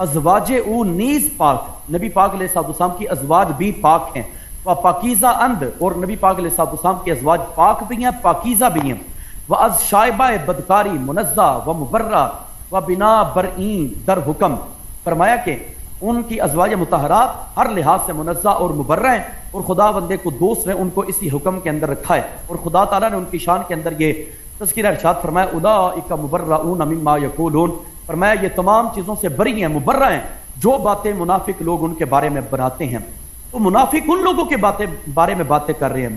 ازواج او نیز پاک، نبی پاک علیہ السلام کی ازواج بھی پاک ہیں، پاکیزہ اند، اور نبی پاک علیہ السلام کی ازواج پاک بھی ہیں پاکیزہ بھی ہیں، وَأَز شائبہ بدکاری منزہ و مبرہ و بنا برئین در حکم، فرمایا کہ ان کی ازواج مطہرات ہر لحاظ سے منزہ اور مبرہ ہیں، اور خدا بندے کو دوست نے ان کو اسی حکم کے اندر رکھا ہے، اور خدا تعالیٰ نے ان کی شان کے اندر یہ تذکرہ ارشاد فرمایا اولئک مبرؤون مما یقولون، فرمایا یہ تمام چیزوں سے بری ہیں، مبرہ ہیں جو باتیں منافق لوگ ان کے بارے میں بناتے ہیں۔ تو منافق ان لوگوں کے بارے میں باتیں کر رہے ہیں،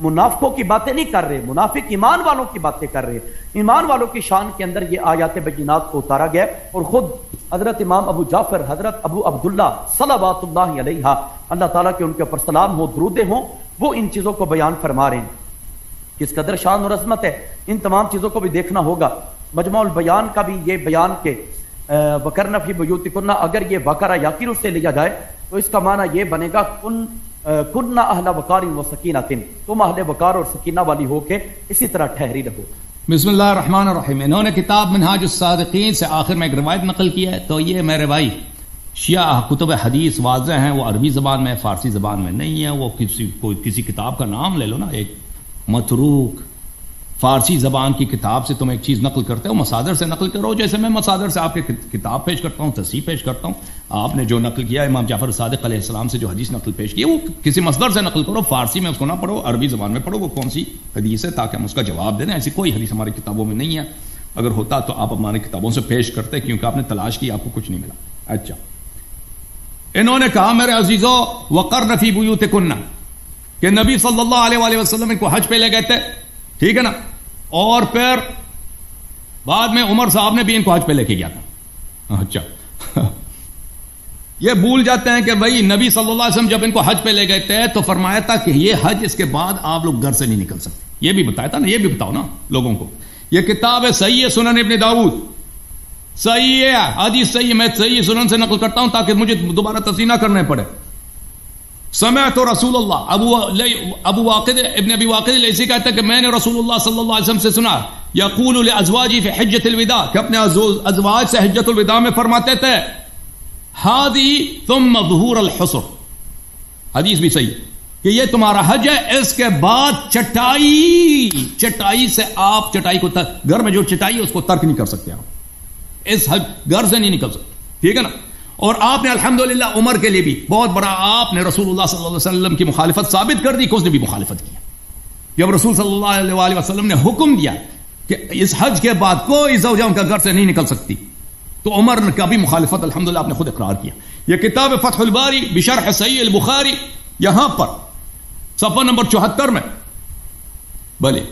منافقوں کی باتیں نہیں کر رہے، منافق ایمان والوں کی باتیں کر رہے ہیں۔ ایمان والوں کی شان کے اندر یہ آیات بینات کو اتارا گیا، اور خود حضرت امام ابو جعفر حضرت ابو عبداللہ صلوات اللہ علیہ، اللہ تعالیٰ کے ان کے اوپر سلام ہو، درود ہوں، وہ ان چیزوں کو بیان فرما رہے ہیں۔ کس قدر شان اور عظمت ہے، ان تمام چیزوں کو بھی دیکھنا ہوگا۔ مجموع البیان کا بھی یہ بیان کہ وَقَرْنَ فِي بُيُوتِكُنَّ، اگر یہ بقرہ یاقر سے لیا جائے تو اس کا معنی یہ بنے گا کن اہل وقار و سکینۃ، تم اہل وقار اور سکینہ والی ہو کے اسی طرح ٹھہری رہو۔ بسم اللہ الرحمن الرحیم۔ انہوں نے کتاب منہاج الصادقین سے آخر میں ایک روایت نقل کی ہے، تو یہ میرے بھائی شیعہ کتب حدیث واضح ہیں، وہ عربی زبان میں فارسی زبان میں نہیں ہے۔ وہ کسی کتاب کا نام لے لو نا، ایک متروک فارسی زبان کی کتاب سے تم ایک چیز نقل کرتے ہو، مصادر سے نقل کرو، جیسے میں مصادر سے آپ کے کتاب پیش کرتا ہوں، تصحیح پیش کرتا ہوں۔ آپ نے جو نقل کیا امام جعفر صادق علیہ السلام سے جو حدیث نقل پیش کی ہے، وہ کسی مصدر سے نقل کرو، فارسی میں اس کو نہ پڑھو، عربی زبان میں پڑھو وہ کون سی حدیث ہے، تاکہ ہم اس کا جواب دیں۔ ایسی کوئی حدیث ہماری کتابوں میں نہیں ہے، اگر ہوتا تو آپ ہماری کتابوں سے پیش کرتے، کیونکہ آپ نے تلاش کی، آپ کو کچھ نہیں ملا۔ اچھا، انہوں نے کہا میرے عزیزو وقرن فی بیوتکن، کہ نبی صلی اللہ علیہ وآلہ وسلم ان کو حج پہ لے گئے تھے، ٹھیک ہے نا، اور پھر بعد میں عمر صاحب نے بھی ان کو حج پہ لے کے گیا تھا۔ اچھا، یہ بھول جاتے ہیں کہ بھائی نبی صلی اللہ علیہ وسلم جب ان کو حج پہ لے گئے تھے تو فرمایا تھا کہ یہ حج اس کے بعد آپ لوگ گھر سے نہیں نکل سکتے، یہ بھی بتایا تھا نا، یہ بھی بتاؤ نا لوگوں کو۔ یہ کتاب ہے صحیح ہے سنن ابن داؤد، صحیح ہے حدیث صحیح ہے، میں صحیح سنن سے نقل کرتا ہوں تاکہ مجھے دوبارہ تصحیح نہ کرنے پڑے۔ سمعت رسول اللہ، ابو واقد ابن ابی واقد لیسی کہتا ہے کہ میں نے رسول اللہ صلی اللہ علیہ وسلم سے سنا یقول لازواجی فی حجۃ الوداع، کہ اپنے ازواج سے حجۃ الوداع میں فرماتے تھے ہادی ثم ظہور الحصر، حدیث بھی صحیح کہ یہ تمہارا حج ہے، اس کے بعد چٹائی سے آپ چٹائی کو گھر میں جو چٹائی ہے اس کو ترک نہیں کر سکتے، آپ اس حج گھر سے نہیں نکل سکتے، ٹھیک ہے نا۔ اور آپ نے الحمدللہ عمر کے لیے بھی بہت بڑا، آپ نے رسول اللہ صلی اللہ علیہ وسلم کی مخالفت ثابت کر دی کہ اس نے بھی مخالفت کی۔ جب رسول صلی اللہ علیہ وسلم نے حکم دیا کہ اس حج کے بعد کوئی زوجہ ان کا گھر سے نہیں نکل سکتی، تو عمر نے کبھی مخالفت الحمدللہ آپ نے خود اقرار کیا۔ یہ کتاب فتح الباری بشرح صحیح البخاری، یہاں پر صفحہ نمبر 74 میں بھلے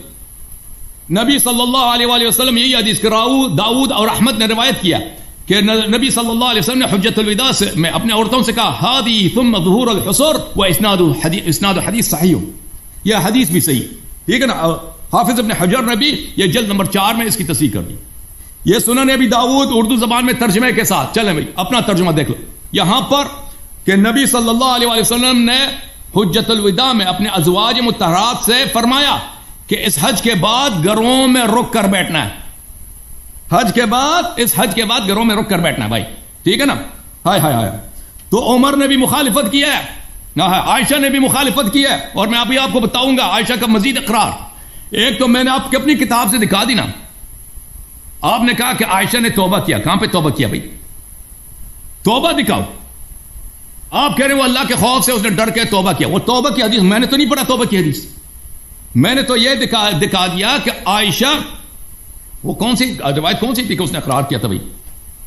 نبی صلی اللہ علیہ وآلہ وسلم یہی حدیث کہ داؤد اور احمد نے روایت کیا کہ نبی صلی اللہ علیہ وسلم نے حجۃ الوداع سے میں اپنے عورتوں سے کہا ہادی ثم ظہور الحصر و اسناد حدیث صحیح، یہ حدیث بھی صحیح، ٹھیک ہے نا۔ حافظ ابن حجر نے بھی یہ جلد نمبر 4 میں اس کی تصحیح کر دی۔ یہ سنن ابی داؤد اردو زبان میں ترجمے کے ساتھ، چلیں بھائی اپنا ترجمہ دیکھ لو یہاں پر کہ نبی صلی اللہ علیہ وسلم نے حجۃ الوداع میں اپنے ازواج مطہرات سے فرمایا کہ اس حج کے بعد گھروں میں رک کر بیٹھنا ہے، اس حج کے بعد گھروں میں رک کر بیٹھنا ہے بھائی، ٹھیک ہے نا۔ ہائے ہائے ہائے، تو عمر نے بھی مخالفت کی ہے، عائشہ نے بھی مخالفت کی ہے، اور میں ابھی آپ کو بتاؤں گا عائشہ کا مزید اقرار۔ ایک تو میں نے آپ کی اپنی کتاب سے دکھا دی نا، آپ نے کہا کہ عائشہ نے توبہ کیا، کہاں پہ توبہ کیا بھائی؟ توبہ دکھاؤ۔ آپ کہہ رہے ہیں وہ اللہ کے خوف سے اس نے ڈر کے توبہ کیا، وہ توبہ کی حدیث میں نے تو نہیں پڑھا، توبہ کی حدیث میں نے تو یہ دکھا دیا کہ عائشہ وہ کون سی روایت کون سی تھی کہ اس نے اقرار کیا تھا بھائی،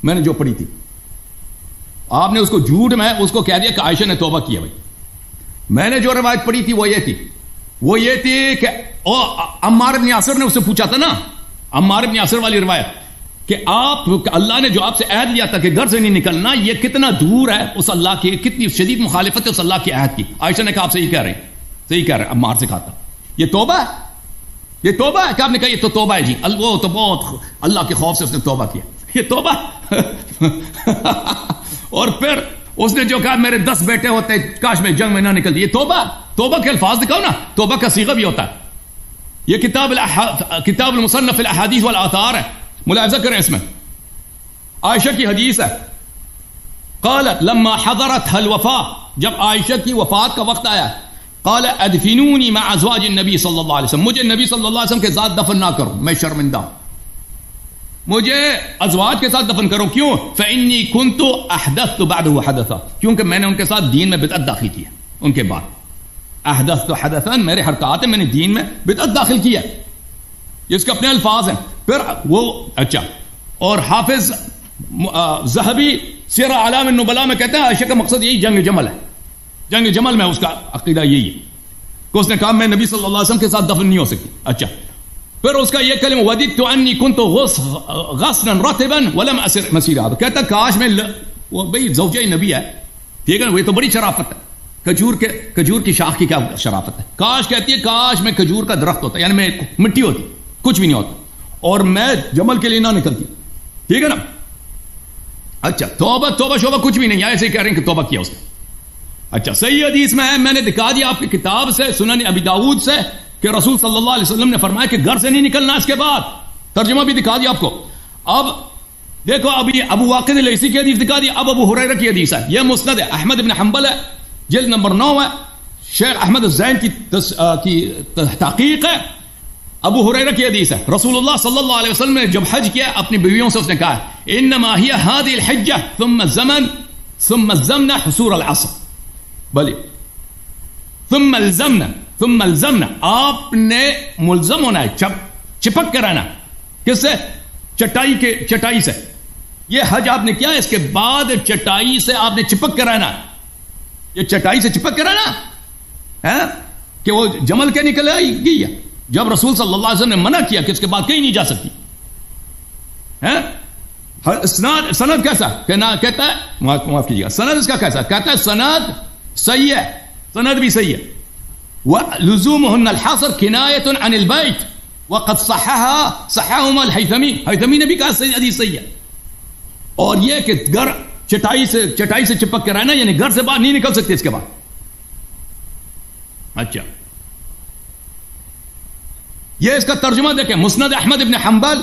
میں نے جو پڑھی تھی، آپ نے اس کو جھوٹ میں اس کو کہہ دیا کہ عائشہ نے توبہ کیا بھائی۔ میں نے جو روایت پڑھی تھی وہ یہ تھی کہ عمار بن یاسر نے اس سے پوچھا تھا نا، عمار بن یاسر والی روایت کہ اللہ نے جو آپ سے عہد لیا تھا کہ گھر سے نہیں نکلنا، یہ کتنا دور ہے اس اللہ کی، کتنی شدید مخالفت ہے اس اللہ کے عہد کی۔ عائشہ نے کہا آپ صحیح کہہ رہے ہیں، عمار سے کہا تھا یہ توبہ ہے، یہ توبہ ہے کہ آپ نے کہا یہ تو توبہ ہے جی، وہ تو بہت اللہ کے خوف سے اس نے توبہ کیا، یہ توبہ اور پھر اس نے جو کہا میرے 10 بیٹے ہوتے کاش میں جنگ میں نہ نکلتی، یہ توبہ کے الفاظ دکھاؤ نا، توبہ کا صیغہ بھی ہوتا ہے۔ یہ کتاب المصنف الاحادیث والآثار ہے، ملاحظہ کریں اس میں عائشہ کی حدیث ہے قالت لما حضرتها الوفاة، جب عائشہ کی وفات کا وقت آیا، قال ادفنونی مع ازواج النبی صلی اللہ علیہ وسلم، مجھے نبی صلی اللہ علیہ وسلم کے ساتھ دفن نہ کرو، میں شرمندہ ہوں، مجھے ازواج کے ساتھ دفن کرو، کیوں؟ فإنی كنت احدثت بعده حدثا، کیونکہ میں نے ان کے ساتھ دین میں بدعت داخل کی ہے، ان کے بعد احدثت حدثا، میرے حرکات ہیں، میں نے دین میں بدعت داخل کیا، اس کے اپنے الفاظ ہیں۔ پھر وہ اچھا، اور حافظ ذہبی سیر اعلام النبلاء میں کہتے ہیں عائشہ کا مقصد یہی جنگ جمل ہے، جنگ جمل میں اس کا عقیدہ یہی ہے کہ اس نے کہا میں نبی صلی اللہ علیہ وسلم کے ساتھ دفن نہیں ہو سکتی۔ اچھا، پھر اس کا یہ کلمہ وددت انی کنت غصنا رطبا ولم اسر مسیرا، کہتا کاش میں وہ بھائی زوجہ نبی ہے، ٹھیک ہے نا، وہ تو بڑی شرافت ہے، کھجور کی شاخ کی کیا شرافت ہے، کاش کہتی ہے کاش میں کھجور کا درخت ہوتا، یعنی میں مٹی ہوتی، کچھ بھی نہیں ہوتا، اور میں جمل کے لیے نہ نکلتی، ٹھیک ہے نا۔ اچھا، توبہ توبہ شوبہ کچھ بھی نہیں، ایسے ہی کہہ رہے ہیں کہ توبہ کیا اس نے۔ اچھا، صحیح حدیث میں ہے، میں نے دکھا دیا آپ کی کتاب سے، سنن ابی داؤد سے، کہ رسول صلی اللہ علیہ وسلم نے فرمایا کہ گھر سے نہیں نکلنا اس کے بعد، ترجمہ بھی دکھا دیا آپ کو۔ اب دیکھو، ابھی ابو واقد الیسی کی حدیث دکھا دی، اب ابو ہریرہ کی حدیث ہے، یہ مسند ہے، احمد بن حنبل ہے، جلد نمبر 9 ہے، شیخ احمد الزین کی تحقیق ہے، ابو ہریرہ کی حدیث ہے۔ رسول اللہ صلی اللہ علیہ وسلم نے جب حج کیا اپنی بیویوں سے اس نے کہا انما ہی هذه الحجہ ثم الزمن ثم الزمن حصور العصر، بلی ثم الزمن، آپ نے ملزم ہونا ہے، چپک کر رہنا، کس سے؟ چٹائی سے، یہ حج آپ نے کیا، اس کے بعد چٹائی سے آپ نے چپک کر رہنا، یہ چٹائی سے چپک کر رہنا ہے کہ وہ جمل کے نکل گئی ہے، جب رسول صلی اللہ علیہ وسلم نے منع کیا کہ اس کے بعد کہیں نہیں جا سکتی ہے۔ سند کیسا کہتا ہے، معاف کیجیے گا، سند اس کا کیسا کہتا ہے، سند صحیح ہے، سند بھی صحیح ہے، وَلُزُومُهُنَّ الْحَصْرُ كِنَایَةٌ عَنِ الْبَيْتِ وَقَدْ صَحَّهُمَا الْحَیثَمی نے بھی کہا صحیح حدیث صحیح ہے۔ اور یہ کہ گھر چٹائی سے چپک کے رہنا، یعنی گھر سے باہر نہیں نکل سکتے اس کے بعد۔ اچھا، یہ اس کا ترجمہ دیکھیں، مسند احمد ابن حنبل،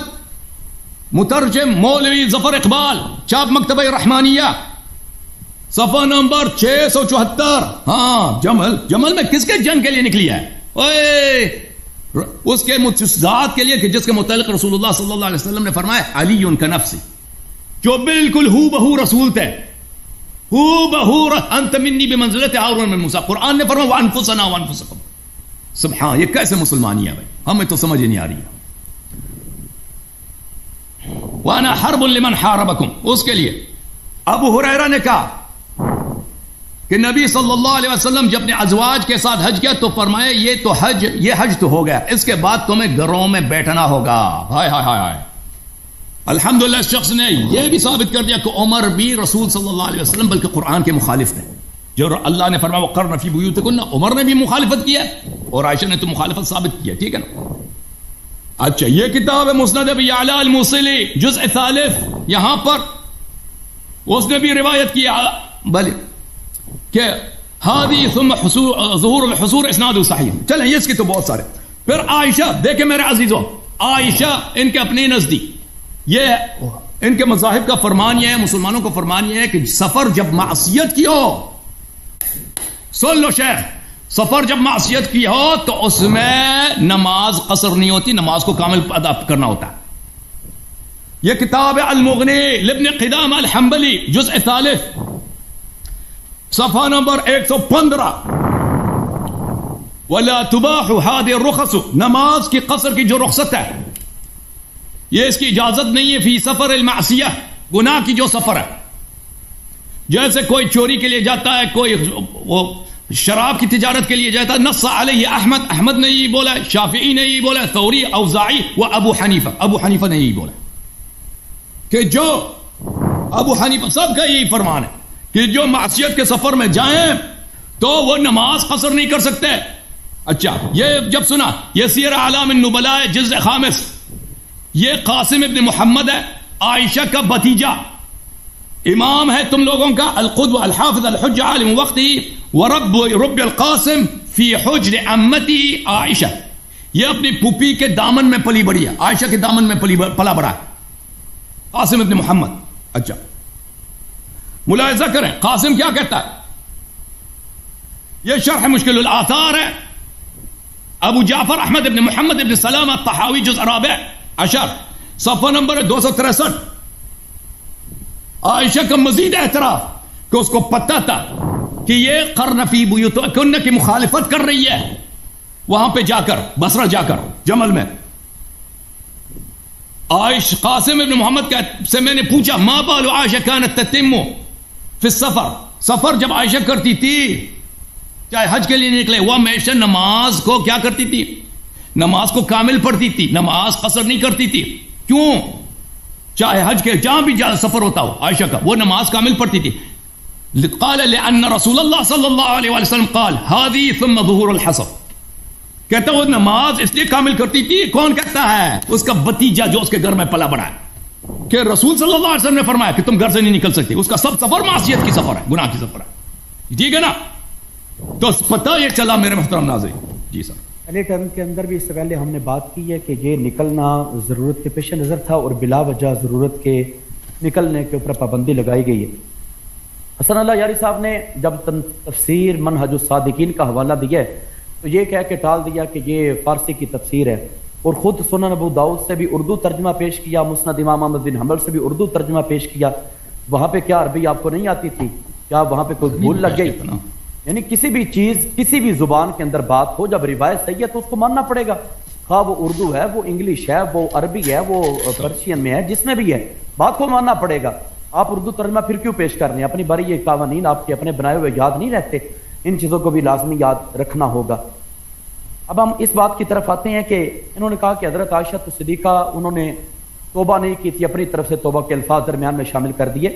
مترجم مولوی ظفر اقبال، چاپ مکتبہ رحمانیہ، صفحہ نمبر 674۔ ہاں، جمل میں کس کے جنگ کے لیے نکلی ہے؟ اس کے ذات کے لیے کہ جس کے متعلق رسول اللہ صلی اللہ علیہ وسلم نے فرمایا علی کا نفسی، جو بالکل ہو بہو رسول تھے، ہو بہو انت منی بمنزلت ہارون من موسیٰ، قرآن نے فرمایا وانفسنا وانفسکم۔ سبحان، یہ کیسے مسلمانی ہے بھائی، ہمیں تو سمجھ نہیں آ رہی ہے۔ وانا حرب لمن حاربکم، اس کے لیے ابو ہریرہ نے کہا کہ نبی صلی اللہ علیہ وسلم جب اپنے ازواج کے ساتھ حج کیا تو فرمایا یہ حج تو ہو گیا، اس کے بعد تمہیں گھروں میں بیٹھنا ہوگا۔ ہائے ہائے ہائے، الحمدللہ اس شخص نے یہ بھی ثابت کر دیا کہ عمر بھی رسول صلی اللہ علیہ وسلم بلکہ قرآن کے مخالف تھے، جو اللہ نے فرمایا وقرن فی بیوتکن، عمر نے بھی مخالفت کی ہے اور عائشہ نے تو مخالفت ثابت کی ہے، ٹھیک ہے نا۔ اچھا، یہ کتاب ہے مسند ابی اعلی الموصلی جزء 3، یہاں پر اس نے بھی روایت کیا بھلے کہ ہادی ثم ظہور الحصور اسناد صحیح۔ چلیں، اس کی تو بہت سارے۔ پھر عائشہ، دیکھیں میرے عزیزوں، عائشہ ان کے اپنے نزدیک، یہ ان کے مذاہب کا فرمان یہ ہے، مسلمانوں کا فرمان یہ ہے کہ سفر جب معصیت کی ہو، سن لو شیخ، سفر جب معصیت کی ہو تو اس میں نماز قصر نہیں ہوتی، نماز کو کامل ادا کرنا ہوتا ہے۔ یہ کتاب ہے المغنی لابن قدامہ الحنبلی جزء 3، صفحہ نمبر 115۔ ولا تباح هذه الرخص، نماز کی قصر کی جو رخصت ہے یہ اس کی اجازت نہیں ہے، فی سفر المعصیہ، گناہ کی جو سفر ہے، جیسے کوئی چوری کے لیے جاتا ہے، کوئی وہ شراب کی تجارت کے لیے جاتا ہے۔ نص علیہ احمد نے یہ بولا، شافعی نے یہ بولا، ثوری، اوزاعی و ابو حنیفہ نے یہ بولا کہ جو ابو حنیفہ سب کا یہی فرمان ہے کہ جو معصیت کے سفر میں جائیں تو وہ نماز قصر نہیں کر سکتے۔ اچھا، یہ جب سنا، یہ سیر اعلام النبلاء جزء 5، یہ قاسم ابن محمد ہے، عائشہ کا بھتیجا، امام ہے تم لوگوں کا، القدوہ الحافظ الحجہ عالم وقتی، ورب القاسم فی حجر عمتی عائشہ، یہ اپنی پھوپھی کے دامن میں پلی بڑی ہے، عائشہ کے دامن میں پلا بڑا ہے، قاسم ابن محمد۔ اچھا، ملاحظہ کریں قاسم کیا کہتا ہے، یہ شرح مشکل الآثار ہے، ابو جعفر احمد ابن محمد ابن سلام الطحاوی جزء رابع عشر صفحہ نمبر 263. عائشہ کا مزید اعتراف کہ اس کو پتہ تھا کہ یہ قرن فی بیوتکن کی مخالفت کر رہی ہے وہاں پہ جا کر، بصرہ جا کر جمل میں. قاسم ابن محمد سے میں نے پوچھا ما بال عائشہ کانت تتم فی السفر، سفر جب عائشہ کرتی تھی چاہے حج کے لیے نکلے وہ ہمیشہ نماز کو کیا کرتی تھی، نماز کو کامل پڑھتی تھی، نماز قصر نہیں کرتی تھی. کیوں؟ چاہے حج کے جہاں بھی سفر ہوتا ہو عائشہ کا وہ نماز کامل پڑھتی تھی. قال لأن رسول اللہ صلی اللہ علیہ وسلم قال هذه ثم ظهور الحصر، کہتا وہ نماز اس لیے کامل کرتی تھی. کون کہتا ہے؟ اس کا بھتیجا جو اس کے گھر میں پلا بڑا ہے کہ رسول صلی اللہ علیہ وسلم نے فرمایا کہ تم گھر سے نہیں نکل سکتے. اس کا سب سفر معصیت کی سفر ہے، گناہ کی سفر ہے. ٹھیک ہے نا؟ تو پتہ یہ چلا میرے محترم ناظرین. جی سر. پہلے ٹرم کے اندر بھی اس سے پہلے ہم نے بات کی ہے کہ یہ نکلنا ضرورت کے پیش نظر تھا اور بلا وجہ ضرورت کے نکلنے کے اوپر پابندی لگائی گئی ہے. حسن اللہ یاری صاحب نے جب تفسیر منہج الصادقین کا حوالہ دیا ہے تو یہ کہہ کے ٹال دیا کہ یہ فارسی کی تفسیر ہے، اور خود سنن ابو داؤد سے بھی اردو ترجمہ پیش کیا، مسند امام احمد بن حنبل سے بھی اردو ترجمہ پیش کیا. وہاں پہ کیا عربی آپ کو نہیں آتی تھی؟ کیا وہاں پہ کوئی بھول لگ گئی؟ یعنی کسی بھی چیز کسی بھی زبان کے اندر بات ہو، جب روایت صحیح ہے تو اس کو ماننا پڑے گا، خواہ وہ اردو ہے، وہ انگلش ہے، وہ عربی ہے، وہ پرشین میں ہے، جس میں بھی ہے بات کو ماننا پڑے گا. آپ اردو ترجمہ پھر کیوں پیش کر رہے ہیں؟ اپنی باری یہ قوانین آپ کے اپنے بنائے ہوئے یاد نہیں رہتے، ان چیزوں کو بھی لازمی یاد رکھنا ہوگا. اب ہم اس بات کی طرف آتے ہیں کہ انہوں نے کہا کہ حضرت عائشہ صدیقہ انہوں نے توبہ نہیں کی تھی، اپنی طرف سے توبہ کے الفاظ درمیان میں شامل کر دیے.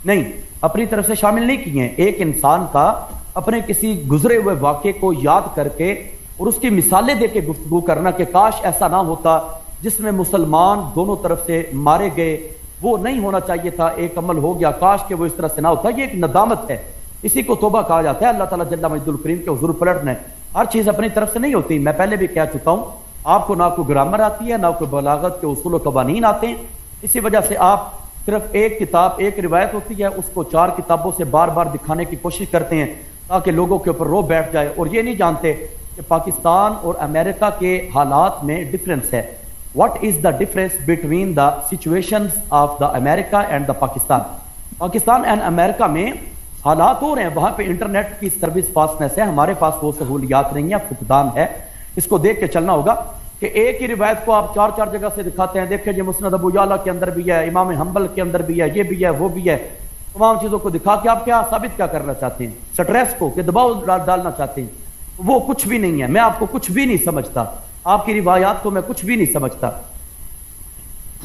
نہیں، اپنی طرف سے شامل نہیں کیے ہیں. ایک انسان کا اپنے کسی گزرے ہوئے واقعے کو یاد کر کے اور اس کی مثالیں دے کے گفتگو کرنا کہ کاش ایسا نہ ہوتا جس میں مسلمان دونوں طرف سے مارے گئے، وہ نہیں ہونا چاہیے تھا، ایک عمل ہو گیا، کاش کہ وہ اس طرح سے نہ ہوتا. یہ ایک ندامت ہے، اسی کو توبہ کہا جاتا ہے. اللہ تعالیٰ جل مجد الکریم کے حضور پلٹنا ہے. ہر چیز اپنی طرف سے نہیں ہوتی. میں پہلے بھی کہہ چکا ہوں، آپ کو نہ کوئی گرامر آتی ہے، نہ کوئی بلاغت کے اصول و قوانین آتے ہیں. اسی وجہ سے آپ صرف ایک کتاب، ایک روایت ہوتی ہے، اس کو 4 کتابوں سے بار بار دکھانے کی کوشش کرتے ہیں تاکہ لوگوں کے اوپر رو بیٹھ جائے، اور یہ نہیں جانتے کہ پاکستان اور امریکہ کے حالات میں ڈفرینس ہے. What is the difference between the situations of the America and the Pakistan? Pakistan and America میں حالات ہو رہے ہیں، وہاں پہ انٹرنیٹ کی سروس فاسٹنس ہے، ہمارے پاس وہ سہولیات نہیں ہیں، فقدان ہے. اس کو دیکھ کے چلنا ہوگا کہ ایک ہی روایت کو آپ 4 جگہ سے دکھاتے ہیں. دیکھیں جی مسند ابو یعلا کے اندر بھی ہے، امام حنبل کے اندر بھی ہے، یہ بھی ہے، وہ بھی ہے. تمام چیزوں کو دکھا کے آپ کیا ثابت کیا کرنا چاہتے ہیں؟ سٹریس کو کہ دباؤ ڈالنا چاہتے ہیں. وہ کچھ بھی نہیں ہے. میں آپ کو کچھ بھی نہیں سمجھتا، آپ کی روایات کو میں کچھ بھی نہیں سمجھتا.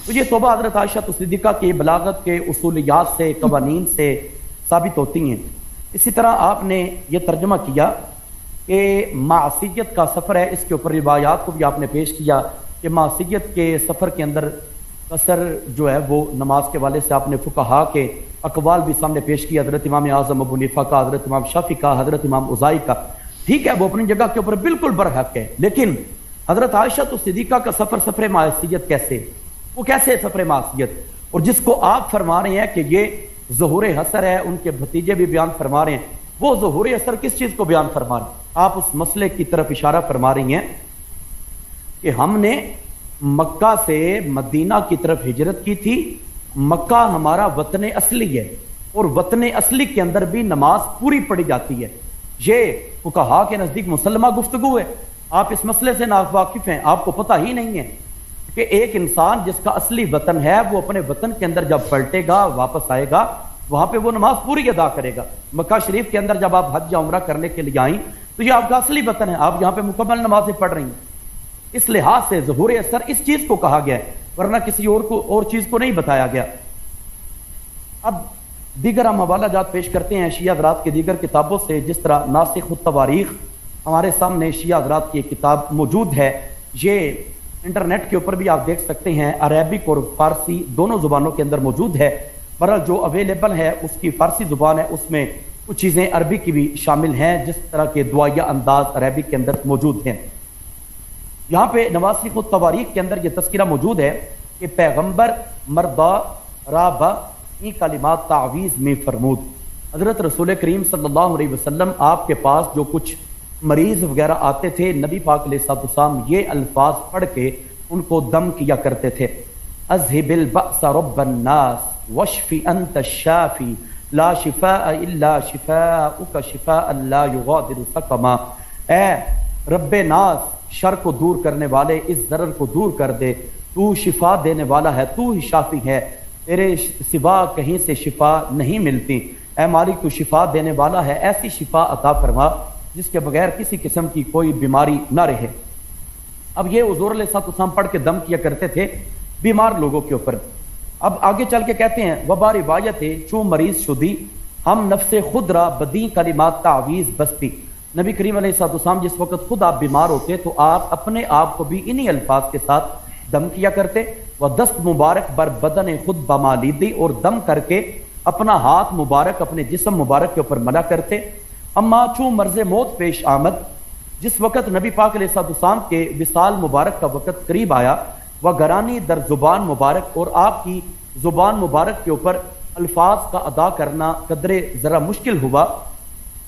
تو یہ توبہ حضرت عائشہ صدیقہ کی بلاغت کے اصولیات سے، قوانین سے ثابت ہوتی ہیں. اسی طرح آپ نے یہ ترجمہ کیا کہ معصیت کا سفر ہے، اس کے اوپر روایات کو بھی آپ نے پیش کیا کہ معصیت کے سفر کے اندر قصر جو ہے وہ نماز کے والے سے آپ نے فقہا کے اقوال بھی سامنے پیش کیا، حضرت امام اعظم ابو حنیفہ کا، حضرت امام شافعی کا، حضرت امام اوزاعی کا. ٹھیک ہے، وہ اپنی جگہ کے اوپر بالکل برحق ہے، لیکن حضرت عائشہ صدیقہ کا سفر معصیت کیسے؟ وہ کیسے سفر معصیت؟ اور جس کو آپ فرما رہے ہیں کہ یہ ظہور حسر ہے، ان کے بھتیجے بھی بیان فرما رہے ہیں، وہ ظہور حسر کس چیز کو بیان فرما رہے ہیں؟ آپ اس مسئلے کی طرف اشارہ فرما رہی ہیں کہ ہم نے مکہ سے مدینہ کی طرف ہجرت کی تھی، مکہ ہمارا وطن اصلی ہے، اور وطن اصلی کے اندر بھی نماز پوری پڑھی جاتی ہے. یہ فقہا کے نزدیک مسلمہ گفتگو ہے. آپ اس مسئلے سے ناواقف ہیں، آپ کو پتہ ہی نہیں ہے کہ ایک انسان جس کا اصلی وطن ہے وہ اپنے وطن کے اندر جب پلٹے گا، واپس آئے گا، وہاں پہ وہ نماز پوری ادا کرے گا. مکہ شریف کے اندر جب آپ حج یا عمرہ کرنے کے لیے آئیں تو یہ آپ کا اصلی وطن ہے، آپ یہاں پہ مکمل نمازیں پڑھ رہی ہیں. اس لحاظ سے ظہور اثر اس چیز کو کہا گیا ہے، ورنہ کسی اور چیز کو نہیں بتایا گیا. اب دیگر ہم حوالہ جات پیش کرتے ہیں شیعہ حضرات کی دیگر کتابوں سے، جس طرح ناسخ التواریخ ہمارے سامنے شیعہ حضرات کی ایک کتاب موجود ہے. یہ انٹرنیٹ کے اوپر بھی آپ دیکھ سکتے ہیں، عربک اور فارسی دونوں زبانوں کے اندر موجود ہے. برحال جو اویلیبل ہے اس کی فارسی زبان ہے، اس میں کچھ چیزیں عربی کی بھی شامل ہیں، جس طرح کے دعائیہ انداز عربک کے اندر موجود ہیں. یہاں پہ نواسخ التواریخ کے اندر یہ تذکرہ موجود ہے کہ پیغمبر مردا رابع ای کلمات تعویذ میں فرمود. حضرت رسول کریم صلی اللہ علیہ وسلم آپ کے پاس جو کچھ مریض وغیرہ آتے تھے، نبی پاک علیہ السلام یہ الفاظ پڑھ کے ان کو دم کیا کرتے تھے، اذهب البأس رب الناس واشف انت الشافی لا شفاء الا شفاءک شفاء لا یغادر سقما، اے رب ناس شر کو دور کرنے والے، اس ضرر کو دور کر دے، تو شفا دینے والا ہے، تو ہی شافی ہے، تیرے سوا کہیں سے شفا نہیں ملتی، اے مالک تو شفا دینے والا ہے، ایسی شفا عطا فرما جس کے بغیر کسی قسم کی کوئی بیماری نہ رہے۔ اب یہ حضور علیہ السلام پڑھ کے دم کیا کرتے تھے بیمار لوگوں کے اوپر۔ اب آگے چل کے کہتے ہیں وبا روایت چوں مریض شدی ہم نفس خود را بدی کلمات تعویذ بستی، نبی کریم علیہ السلام جس وقت خود آپ بیمار ہوتے تو آپ اپنے آپ کو بھی انہی الفاظ کے ساتھ دم کیا کرتے، وہ دست مبارک بر بدن خود بمالیدی، اور دم کر کے اپنا ہاتھ مبارک اپنے جسم مبارک کے اوپر ملا کرتے۔ اما چوں مرض موت پیش آمد، جس وقت نبی پاک علیہ السلام کے وصال مبارک کا وقت قریب آیا، وہ گرانی در زبان مبارک، اور آپ کی زبان مبارک کے اوپر الفاظ کا ادا کرنا قدرے ذرا مشکل ہوا،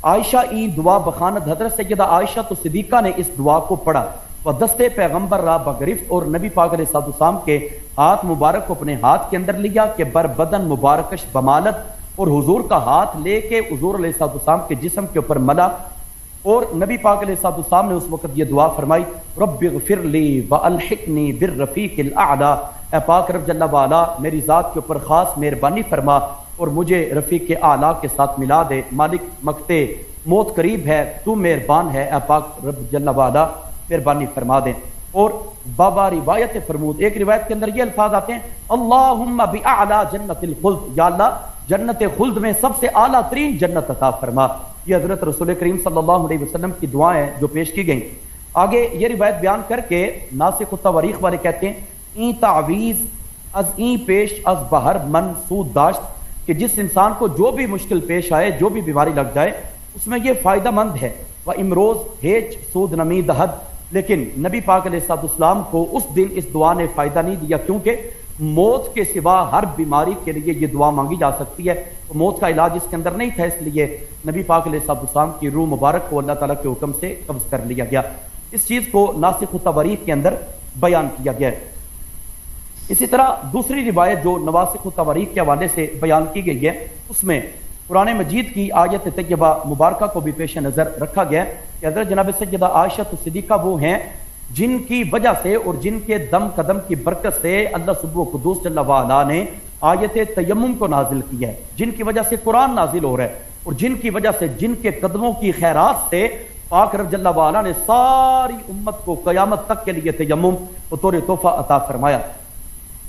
عائشہ ای دعا بخاند، حضرت سیدہ عائشہ تو صدیقہ نے اس دعا کو پڑھا، وہ دستے پیغمبر را بگرفت، اور نبی پاک علیہ السلام کے ہاتھ مبارک کو اپنے ہاتھ کے اندر لیا کہ بر بدن مبارکش بمالت، اور حضور کا ہاتھ لے کے حضور علیہ السلام کے جسم کے اوپر ملا، اور نبی پاک علیہ السلام نے اس وقت یہ دعا فرمائی رب اغفر لی والحقنی بالرفیق الاعلی، اے پاک رب جل وعلا میری ذات کے اوپر خاص مہربانی فرما اور مجھے رفیق اعلیٰ کے ساتھ ملا دے، مالک مقتے موت قریب ہے، تو مہربان ہے، اے پاک رب جل وعلا مہربانی فرما دیں۔ اور بابا روایت فرمود، ایک روایت کے اندر یہ الفاظ آتے ہیں اللہم باعلی جنت الخلد، یا اللہ جنت خلد میں سب سے اعلیٰ ترین جنت عطا فرما۔ یہ حضرت رسول کریم صلی اللہ علیہ وسلم کی دعائیں جو پیش کی گئیں۔ آگے یہ روایت بیان کر کے ناسخ التواریخ والے کہتے ہیں این تعویذ از این پیش از بہر من سود داشت، کہ جس انسان کو جو بھی مشکل پیش آئے، جو بھی بیماری لگ جائے، اس میں یہ فائدہ مند ہے، وہ امروز ہیچ سود نمی دہد، لیکن نبی پاک علیہ السلام کو اس دن اس دعا نے فائدہ نہیں دیا، کیونکہ موت کے سوا ہر بیماری کے لیے یہ دعا مانگی جا سکتی ہے، تو موت کا علاج اس کے اندر نہیں تھا، اس لیے نبی پاک علیہ السلام کی روح مبارک کو اللہ تعالیٰ کے حکم سے قبض کر لیا گیا۔ اس چیز کو ناسخ التواریخ کے اندر بیان کیا گیا ہے۔ اسی طرح دوسری روایت جو نواسخ التواریخ کے حوالے سے بیان کی گئی ہے، اس میں قرآن مجید کی آیت طیبہ مبارکہ کو بھی پیش نظر رکھا گیا ہے کہ حضرت جناب سیدہ عائشہ صدیقہ وہ ہیں جن کی وجہ سے اور جن کے دم قدم کی برکت سے اللہ سبحانہ و قدوس جل وعلا نے آیت تیمم کو نازل کیا ہے، جن کی وجہ سے قرآن نازل ہو رہا ہے، اور جن کی وجہ سے جن کے قدموں کی خیرات سے پاک رب جل وعلا نے ساری امت کو قیامت تک کے لیے تیمم بطور تحفہ عطا فرمایا۔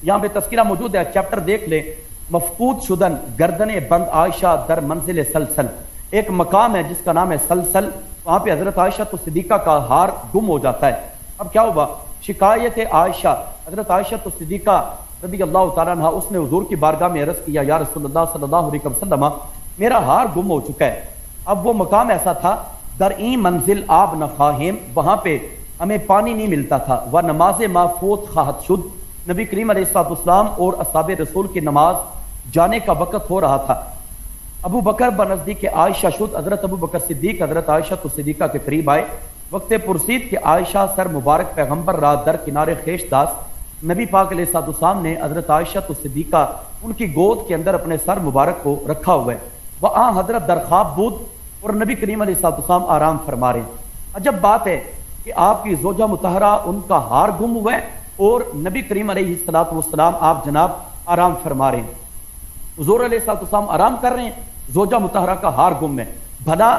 یہاں پہ تذکرہ موجود ہے، چیپٹر دیکھ لیں، مفقود شدن گردن بند عائشہ در منزل سلسل، ایک مقام ہے جس کا نام ہے سلسل، وہاں پہ حضرت عائشہ تو صدیقہ کا ہار گم ہو جاتا ہے۔ اب کیا ہوا؟ شکایت عائشہ، حضرت عائشہ تو صدیقہ رضی اللہ تعالیٰ عنہ، اس نے حضور کی بارگاہ میں عرض کیا یا رسول اللہ صلی اللہ علیہ وسلم میرا ہار گم ہو چکا ہے۔ اب وہ مقام ایسا تھا در این منزل آب نخواہم، وہاں پہ ہمیں پانی نہیں ملتا تھا، وہ نماز ما فوت خواہد شد، نبی کریم علیہ السلام اور اصحاب رسول کی نماز جانے کا وقت ہو رہا تھا۔ ابو بکر بنزدیک عائشہ شد، حضرت ابو بکر صدیق حضرت عائشہ تو صدیقہ کے قریب آئے، وقت پرسید کہ عائشہ سر مبارک پیغمبر را در کنارے خیش داس، نبی پاک علیہ السلام نے حضرت عائشہ تو صدیقہ ان کی گود کے اندر اپنے سر مبارک کو رکھا ہوا ہے، وہاں حضرت در خواب بود اور نبی کریم علیہ السلام آرام فرما رہے ہیں۔ عجب بات ہے کہ آپ کی زوجہ مطہرہ ان کا ہار گم ہوا ہے اور نبی کریم علیہ السلام آپ جناب آرام فرما رہے ہیں، حضور علیہ السلام آرام کر رہے ہیں، زوجہ مطہرہ کا ہار گم ہے۔ بھلا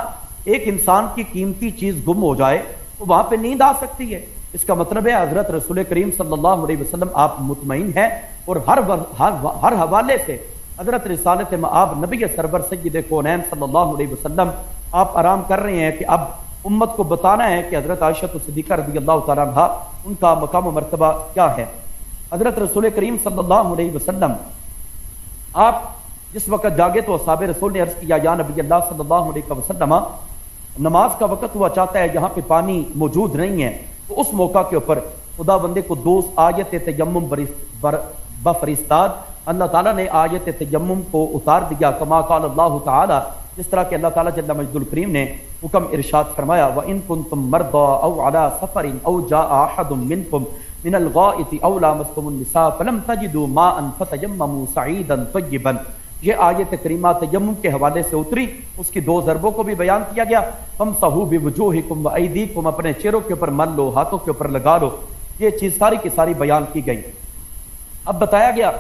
ایک انسان کی قیمتی چیز گم ہو جائے تو وہاں پہ نیند آ سکتی ہے، اس کا مطلب ہے حضرت رسول کریم صلی اللہ علیہ وسلم آپ مطمئن ہیں، اور ہر حوالے سے حضرت رسالت مآب نبی سرور سید کونین صلی اللہ علیہ وسلم آپ آرام کر رہے ہیں کہ اب امت کو بتانا ہے کہ حضرت عائشہ صدیقہ رضی اللہ تعالیٰ عنہ ان کا مقام و مرتبہ کیا ہے۔ حضرت رسول کریم صلی اللہ علیہ وسلم آپ جس وقت جاگے تو اصحاب رسول نے عرض کیا یا نبی اللہ صلی اللہ علیہ وسلم نماز کا وقت ہوا چاہتا ہے، یہاں پہ پانی موجود نہیں ہے، تو اس موقع کے اوپر خدا بندے کو دوست آیت تیمم بفرستاد، اللہ تعالیٰ نے آیت تیمم کو اتار دیا، کما قال اللہ تعالیٰ، جس طرح کہ اللہ تعالیٰ جل مجد الکریم نے حکم ارشاد فرمایا وَإِن كُنتُم مَرْضَىٰ أَوْ عَلَىٰ سَفَرٍ أَوْ جَاءَ أَحَدٌ مِّنكُم مِّنَ الْغَائِطِ أَوْ لَامَسْتُمُ النِّسَاءَ فَلَمْ تَجِدُوا مَاءً فَتَيَمَّمُوا صَعِيدًا طَيِّبًا. یہ آیت کریمہ تیمم کے حوالے سے اتری، اس کی دو ضربوں کو بھی بیان کیا گیا. فَامْسَحُوا بِوُجُوهِكُمْ وَأَيْدِيكُمْ، اپنے چہروں کے اوپر مل لو، ہاتھوں کے اوپر لگا لو. یہ چیز ساری کی ساری بیان کی گئی. اب بتایا گیا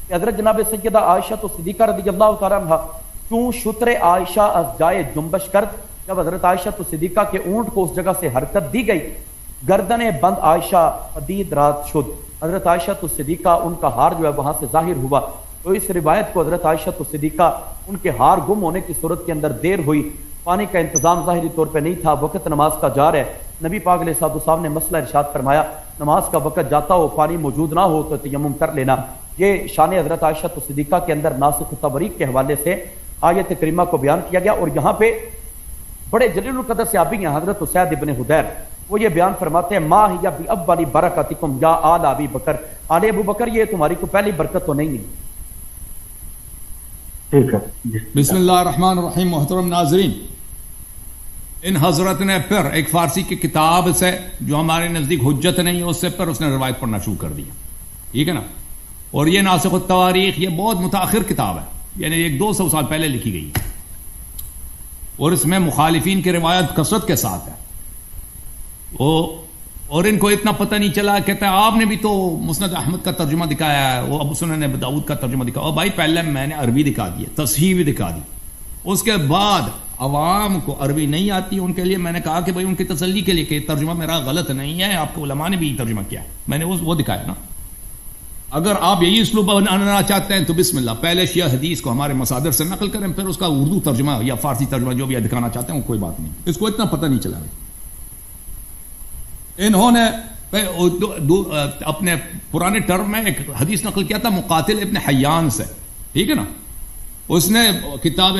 کہ حضرت جناب سیدہ عائشہ تو صدیقہ رضی اللہ تعالیٰ عنہ کیوں شتر عائشہ از جائے جنبش کرد، جب حضرت عائشہ تو صدیقہ کے اونٹ کو اس جگہ سے حرکت دی گئی، گردن بند عائشہ پدید رات شد. حضرت عائشہ تو صدیقہ ان کا ہار جو ہے وہاں سے ظاہر ہوا. تو اس روایت کو حضرت عائشہ تو صدیقہ ان کے ہار گم ہونے کی صورت کے اندر دیر ہوئی، پانی کا انتظام ظاہری طور پہ نہیں تھا، وقت نماز کا جار ہے. نبی پاک علیہ الصلوۃ والسلام نے مسئلہ ارشاد فرمایا نماز کا وقت جاتا ہو، پانی موجود نہ ہو تو تیمم کر لینا. یہ شان حضرت عائشہ تو صدیقہ کے اندر ناسخ و تبریک کے حوالے سے آیت کریمہ کو بیان کیا گیا. اور یہاں پہ بڑے جلیل القدر صحابی ہیں حضرت اسید ابن حدیر، وہ یہ بیان فرماتے ہیں ما ہی بی اولی برکاتکم یا آل ابی بکر، آل ابو بکر یہ تمہاری کو پہلی برکت تو نہیں ہے. ٹھیک ہے. بسم اللہ الرحمن الرحیم. محترم ناظرین، ان حضرت نے پھر ایک فارسی کی کتاب سے جو ہمارے نزدیک حجت نہیں ہے اس سے پھر اس نے روایت پڑھنا شروع کر دیا. ٹھیک ہے نا. اور یہ ناسخ التواریخ یہ بہت متاخر کتاب ہے، یعنی 100-200 سال پہلے لکھی گئی ہے، اور اس میں مخالفین کی روایت کثرت کے ساتھ ہے. اور ان کو اتنا پتہ نہیں چلا، کہتا ہے آپ نے بھی تو مسند احمد کا ترجمہ دکھایا ہے، وہ ابو سنن ابی داؤد کا ترجمہ دکھایا. اور بھائی پہلے میں نے عربی دکھا دی، تصحیح بھی دکھا دی. اس کے بعد عوام کو عربی نہیں آتی، ان کے لیے میں نے کہا کہ بھائی ان کی تسلی کے لیے کہ ترجمہ میرا غلط نہیں ہے، آپ کے علماء نے بھی ترجمہ کیا ہے، میں نے وہ دکھایا نا. اگر آپ یہی اسلوب بنانا چاہتے ہیں تو بسم اللہ، پہلے شیعہ حدیث کو ہمارے مصادر سے نقل کریں، پھر اس کا اردو ترجمہ یا فارسی ترجمہ جو بھی دکھانا چاہتے ہیں وہ کوئی بات نہیں. اس کو اتنا پتہ نہیں چلا. انہوں نے اپنے پرانے ٹرم میں ایک حدیث نقل کیا تھا مقاتل ابن حیان سے. ٹھیک ہے نا. اس نے کتاب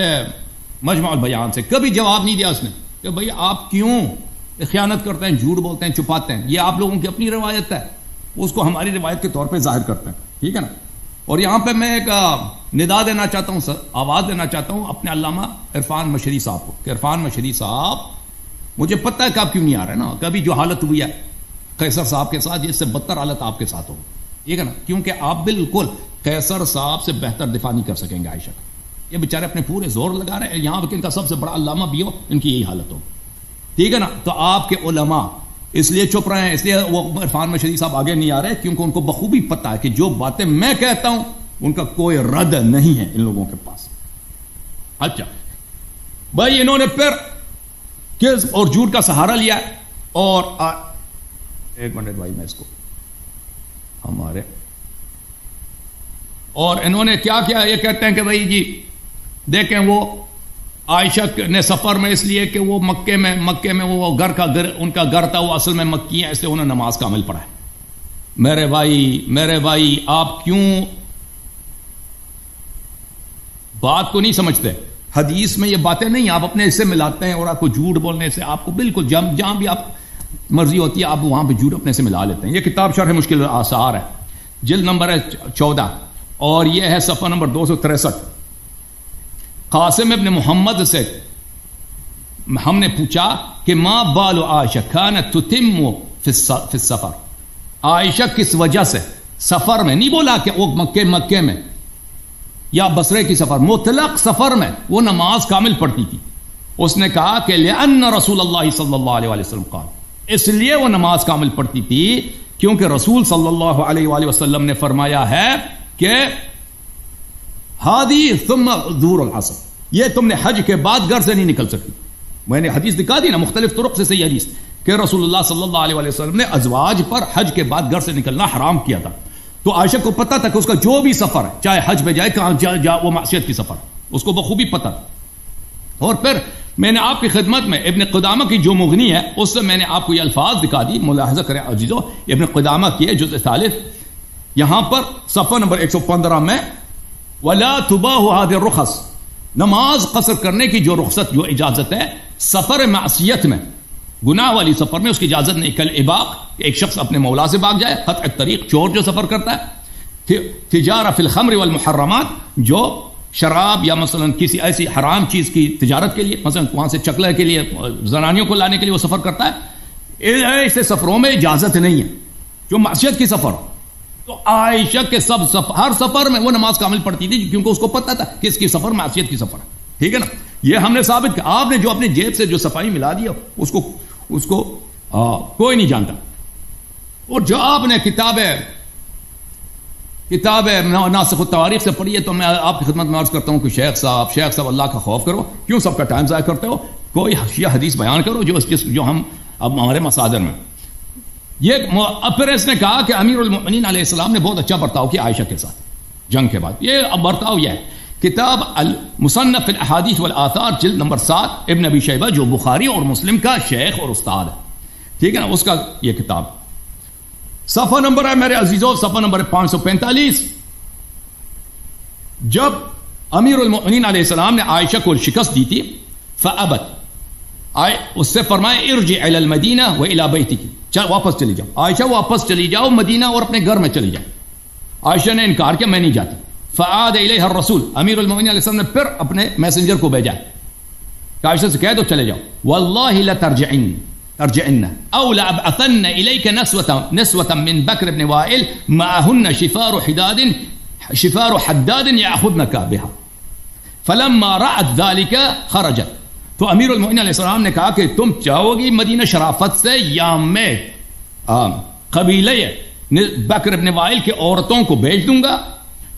مجمع البیان سے کبھی جواب نہیں دیا اس نے کہ بھئی آپ کیوں خیانت کرتے ہیں، جھوٹ بولتے ہیں، چھپاتے ہیں. یہ آپ لوگوں کی اپنی روایت ہے، اس کو ہماری روایت کے طور پہ ظاہر کرتے ہیں. ٹھیک ہے نا. اور یہاں پہ میں ایک ندا دینا چاہتا ہوں، آواز دینا چاہتا ہوں اپنے علامہ عرفان مشری صاحب کو کہ عرفان مشری صاحب، مجھے پتہ ہے کہ آپ کیوں نہیں آ رہے نا. کبھی جو حالت ہوئی ہے قیصر صاحب کے ساتھ، اس سے بدتر حالت آپ کے ساتھ ہو. ٹھیک ہے نا. کیونکہ آپ بالکل قیصر صاحب سے بہتر دفاع نہیں کر سکیں گے عائشہ کا. یہ بیچارے اپنے پورے زور لگا رہے ہیں، یہاں پہ ان کا سب سے بڑا علامہ بھی ہو، ان کی یہی حالت ہو. ٹھیک ہے نا. تو آپ کے علماء اس لیے چپ رہے ہیں، اس لیے وہ عرفان مشری صاحب آگے نہیں آ رہے کیونکہ ان کو بخوبی پتہ ہے کہ جو باتیں میں کہتا ہوں ان کا کوئی رد نہیں ہے ان لوگوں کے پاس. اچھا بھائی، انہوں نے پھر کذب اور جھوٹ کا سہارا لیا اور ایک منٹ بھائی میں اس کو ہمارے اور انہوں نے کیا کیا، یہ کہتے ہیں کہ بھائی جی دیکھیں وہ عائشہ نے سفر میں اس لیے کہ وہ مکے میں وہ ان کا گھر تھا، وہ اصل میں مکی ہیں، اس لیے انہوں نے نماز کا عمل پڑھا ہے. میرے بھائی آپ کیوں بات کو نہیں سمجھتے؟ حدیث میں یہ باتیں نہیں، آپ اپنے حصے ملاتے ہیں اور آپ کو جھوٹ بولنے سے آپ کو بالکل جہاں بھی آپ مرضی ہوتی ہے آپ وہاں پہ جھوٹ اپنے سے ملا لیتے ہیں. یہ کتاب شرح مشکل آثار ہے، جلد نمبر ہے 14 اور یہ ہے صفحہ نمبر 263. قاسم ابن محمد سے ہم نے پوچھا کہ ما بال عائشہ کانت تتم فی السفر، عائشہ کس وجہ سے سفر میں، نہیں بولا کہ وہ مکے میں یا بصرے کی سفر، مطلق سفر میں وہ نماز کامل پڑھتی تھی. اس نے کہا کہ لأن رسول اللہ صلی اللہ علیہ وسلم قال، اس لیے وہ نماز کامل پڑھتی تھی کیونکہ رسول صلی اللہ علیہ وآلہ وسلم نے فرمایا ہے کہ ہادی ثم ظہور العصر، یہ تم نے حج کے بعد گھر سے نہیں نکل سکتی. میں نے حدیث دکھا دی نا مختلف طرق سے صحیح حدیث کہ رسول اللہ صلی اللہ علیہ وسلم نے ازواج پر حج کے بعد گھر سے نکلنا حرام کیا تھا. تو عائشہ کو پتا تھا کہ اس کا جو بھی سفر ہے، چاہے حج پہ جائے کہاں جائے، وہ معصیت کی سفر اس کو بخوبی پتا تھا. اور پھر میں نے آپ کی خدمت میں ابن قدامہ کی جو مغنی ہے اس سے میں نے آپ کو یہ الفاظ دکھا دی، ملاحظہ کریں عزیزو. ابن قدامہ کی ہے جزء ثالث، یہاں پر صفحہ نمبر 115 میں وَلَا تُبَاهُ هَذِهِ الرُّخَص، نماز قصر کرنے کی جو رخصت جو اجازت ہے سفر معصیت میں، گناہ والی سفر میں اس کی اجازت نہیں. کل اباق، ایک شخص اپنے مولا سے بھاگ جائے، قطع الطریق، چور جو سفر کرتا ہے، تجارہ فی الخمر والمحرمات، جو شراب یا مثلا کسی ایسی حرام چیز کی تجارت کے لیے، مثلا وہاں سے چکلے کے لیے زنانیوں کو لانے کے لیے وہ سفر کرتا ہے، ایسے سفروں میں اجازت نہیں ہے جو معصیت کی سفر. تو عائشہ کے ہر سفر میں وہ نماز کامل پڑھتی تھی کیونکہ اس کو پتہ تھا کہ اس کی سفر معصیت کی سفر ہے. ٹھیک ہے نا، یہ ہم نے ثابت کیا. آپ نے جو اپنے جیب سے جو صفائی ملا دیا اس کو کوئی نہیں جانتا. اور جو آپ نے کتاب ناسخ التواریخ سے پڑھی ہے، تو میں آپ کی خدمت میں عرض کرتا ہوں کہ شیخ صاحب اللہ کا خوف کرو، کیوں سب کا ٹائم ضائع کرتے ہو؟ کوئی شیعہ حدیث بیان کرو جو ہم اب ہمارے مصادر میں. یہ پھر اس نے کہا کہ امیر المؤمنین علیہ السلام نے بہت اچھا برتاؤ کیا عائشہ کے ساتھ جنگ کے بعد. یہ اب برتاؤ یہ ہے. کتاب المصنف الاحادیث والآثار جلد نمبر 7 ابن ابی شیبہ جو بخاری اور مسلم کا شیخ اور استاد ہے، ٹھیک ہے نا، اس کا یہ کتاب صفحہ نمبر ہے میرے عزیزوں، صفحہ نمبر 545. جب امیر المؤمنین علیہ السلام نے عائشہ کو شکست دی تھی، فابت، اس سے فرمائے ارجع الی المدینہ و الی بیتک، واپس چلی جاؤ عائشہ، واپس چلی جاؤ مدینہ اور اپنے گھر میں چلی جاؤ. عائشہ نے انکار کیا، میں نہیں جاتی. فعاد الیہ الرسول، امیر المؤمنین علیہ السلام نے پھر اپنے میسنجر کو بھیجا کہ عائشہ سے کہہ دو چلے جاؤ. واللہ لترجعن او لابعثن الیک نسوة من بکر بن وائل معهن شفار حداد یاخذنک بها. فلما رأت ذلك خرجت. تو امیر المؤمنین علیہ السلام نے کہا کہ تم چاہو گی مدینہ شرافت سے، یا میں قبیلے بکر بن وائل کے عورتوں کو بھیج دوں گا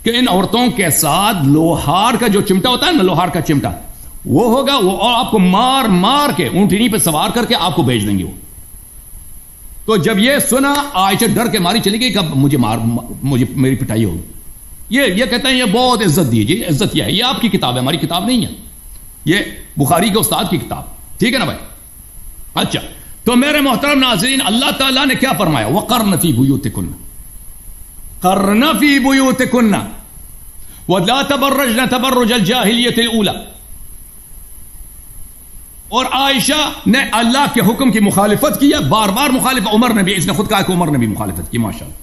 کہ ان عورتوں کے ساتھ لوہار کا جو چمٹا ہوتا ہے نا، لوہار کا چمٹا وہ ہوگا، وہ اور آپ کو مار مار کے اونٹنی پہ سوار کر کے آپ کو بھیج دیں گے وہ. تو جب یہ سنا عائشہ ڈر کے ماری چلی گئی کہ مجھے میری پٹائی ہوگی. یہ کہتے ہیں یہ بہت عزت دیجیے، عزت کیا ہے، یہ آپ کی کتاب ہے، ہماری کتاب نہیں ہے، یہ بخاری کے استاد کی کتاب. ٹھیک ہے نا بھائی. اچھا، تو میرے محترم ناظرین، اللہ تعالیٰ نے کیا فرمایا؟ وَقَرْنَ فِي بُيُوتِكُنَّ، قَرْنَ فِي بُيُوتِكُنَّ وَلَا تَبَرَّجْنَ تَبَرُّجَ الْجَاهِلِيَّةِ الْأُولَى. اور عائشہ نے اللہ کے حکم کی مخالفت کی ہے، بار بار مخالفت. عمر نے بھی، اس نے خود کہا کہ عمر نے بھی مخالفت کی. ماشاءاللہ.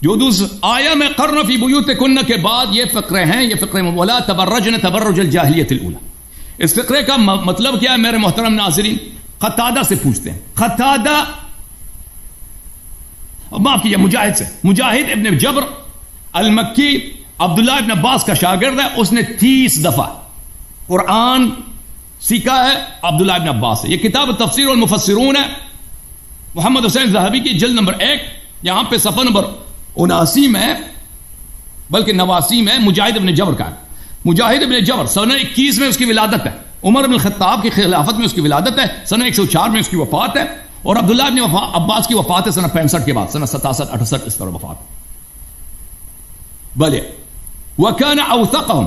جو دوسرا آیا میں قرن فی بیوتکن کے بعد یہ فقرے ہیں، یہ فقرے ولا تبرجن تبرج الجاہلیت الاولى. اس فقرے کا مطلب کیا ہے میرے محترم ناظرین؟ قتادہ سے پوچھتے ہیں. قتادہ، معاف کیجیے، مجاہد سے. مجاہد ابن جبر المکی عبداللہ ابن عباس کا شاگرد ہے. اس نے 30 دفعہ قرآن سیکھا ہے عبداللہ ابن عباس سے. یہ کتاب تفسیر والمفسرون ہے، محمد حسین ذہبی کی، جلد نمبر 1، یہاں پہ صفحہ نمبر 79 میں، بلکہ 89 میں مجاہد ابن جبر کا ہے. مجاہد ابن جبر سنہ 21 میں اس کی ولادت ہے. عمر بن الخطاب کی خلافت میں اس کی ولادت ہے. سنہ 104 میں اس کی وفات ہے. اور عبداللہ ابن عباس کی وفات ہے سنہ 65 کے بعد، سنہ 67-68 اس طرح وفات. بلے وَكَانَ أَوْثَقَهُمْ،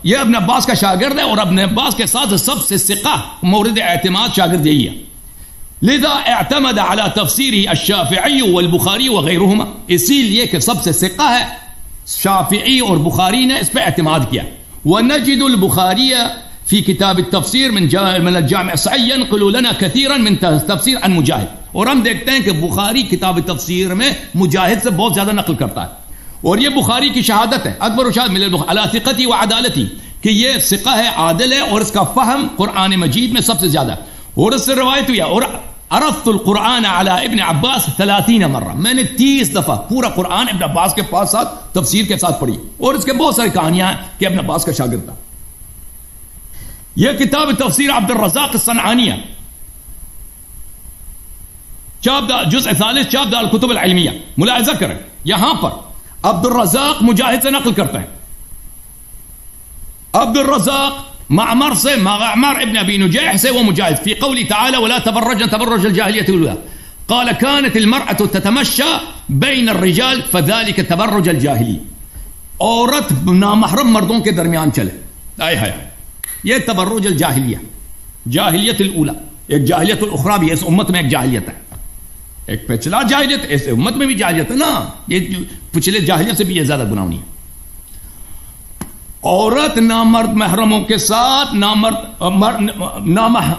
یہ ابن عباس کا شاگرد ہے، اور ابن عباس کے ساتھ سب سے ثقہ مورد اعتماد شاگرد یہی ہے. لذا اعتمد على تفسیره الشافعی والبخاری وغیرهما، اسی لیے کہ سب سے ثقہ ہے شافعی اور بخاری نے اس پہ اعتماد کیا. ونجد البخاری في كتاب التفسير من الجامع الصحيح ينقل لنا كثيرا من تفسير عن مجاہد. اور ہم دیکھتے ہیں کہ بخاری کتاب تفسیر میں مجاہد سے بہت زیادہ نقل کرتا ہے. اور یہ بخاری کی شہادت ہے، اکبر و شاہد مل على ثقتی وعدالتی، کہ یہ ثقہ ہے، عادل ہے، اور اس کا فہم قرآن مجید میں سب سے زیادہ. اور اس سے روایت ہوئی ہے، اور عرفت القرآن على ابن عباس 30 مرہ، میں نے 30 دفعہ پورا قرآن ابن عباس کے پاس ساتھ تفسیر کے ساتھ پڑھی. اور اس کے بہت ساری کہانیاں ہیں کہ ابن عباس کا شاگرد تھا. یہ کتاب تفسیر عبد الرزاق الصنعانی ہے، جزء ثالث، چاپ دار الکتب العلمیہ. ملاحظہ کریں یہاں پر عبد الرزاق مجاہد سے نقل کرتا ہے. عبد الرزاق معمر سے، معمر ابن ابی نجیح سے، وہ مجاہد فی قولی تعالی ولا تبرجن تبرج الجاہلیۃ الاولى قال كانت المرأة تتمشى بین الرجال فذلك تبرج الجاہلی. عورت نامحرم مردوں کے درمیان چلے، یہ تبرج الجاہلیہ، جاہلیت الاولى. ایک جاہلیت الاخرى بھی، اس امت میں ایک جاہلیت ہے، ایک پچھلا جاہلیت، اس امت میں بھی جاہلیت ہے نا. یہ پچھلے جاہلیت سے بھی یہ زیادہ گناہ نہیں ہے. عورت نامرد محرموں کے ساتھ،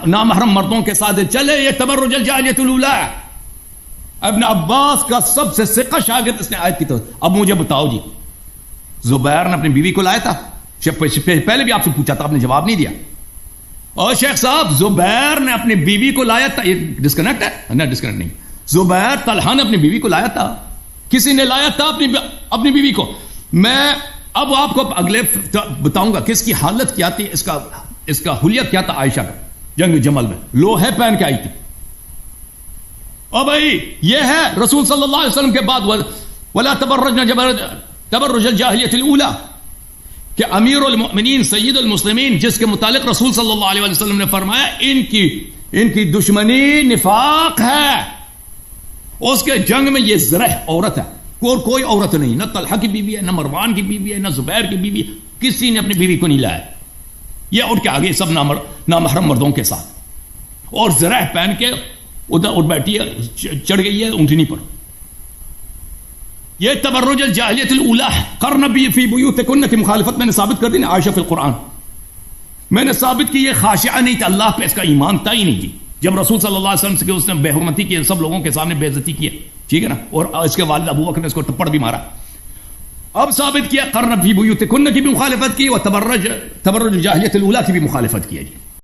نامحرم مردوں کے ساتھ چلے، یہ تبرج الجاہلیت الاولى. ابن عباس کا سب سے ثقہ شاگرد اس نے آیت کی. تو اب مجھے بتاؤ جی، زبیر نے اپنی بیوی کو لایا تھا پہلے بھی آپ سے پوچھا تھا، آپ نے جواب نہیں دیا. اور شیخ صاحب زبیر نے اپنی بیوی کو لایا تھا، یہ ڈسکنیکٹ ہے نا؟ ڈسکنیکٹ نہیں. زبیر طلحہ نے اپنی بیوی کو لایا تھا، کسی نے لایا تھا اپنی بیوی کو. میں اب آپ کو اگلے بتاؤں گا کہ اس کی حالت کیا تھی، اس کا حلیہ کیا تھا. عائشہ کا جنگ جمل میں لوہے پہن کے آئی تھی. او بھائی یہ ہے رسول صلی اللہ علیہ وسلم کے بعد ولا تبرجن تبرج الجاہلیۃ الاولی، کہ امیر المؤمنین سید المسلمین جس کے متعلق رسول صلی اللہ علیہ وسلم نے فرمایا ان کی دشمنی نفاق ہے، اس کے جنگ میں یہ زرہ عورت ہے. اور کوئی عورت نہیں، نہ طلحہ کی بیوی ہے، نہ مروان کی بیوی ہے، نہ زبیر کی بیوی، کسی نے اپنی بیوی کو نہیں لایا. یہ اٹھ کے آگے سب نامحرم مردوں کے ساتھ، اور زرہ پہن کے ادھر اٹھ بیٹھی ہے، چڑھ گئی ہے اونٹنی پر. یہ تبرج الجاہلیت الاولی ہے. قرن فی بیوتکن کی مخالفت میں نے ثابت کر دی نا عائشہ فی القرآن. میں نے ثابت کی یہ خاشعہ نہیں تھا، اللہ پہ اس کا ایمان تھا ہی نہیں. جی جب رسول صلی اللہ علیہ وسلم سے اس نے بے حرمتی کی، سب لوگوں کے سامنے بے عزتی کی ہے، ٹھیک ہے نا، اور اس کے والد ابو بکر نے اس کو تھپڑ بھی مارا. اب ثابت کیا قرن فی بیوتکن کی بھی مخالفت کی، اور تبرج الجاہلیت الاولی کی بھی مخالفت کی ہے. جی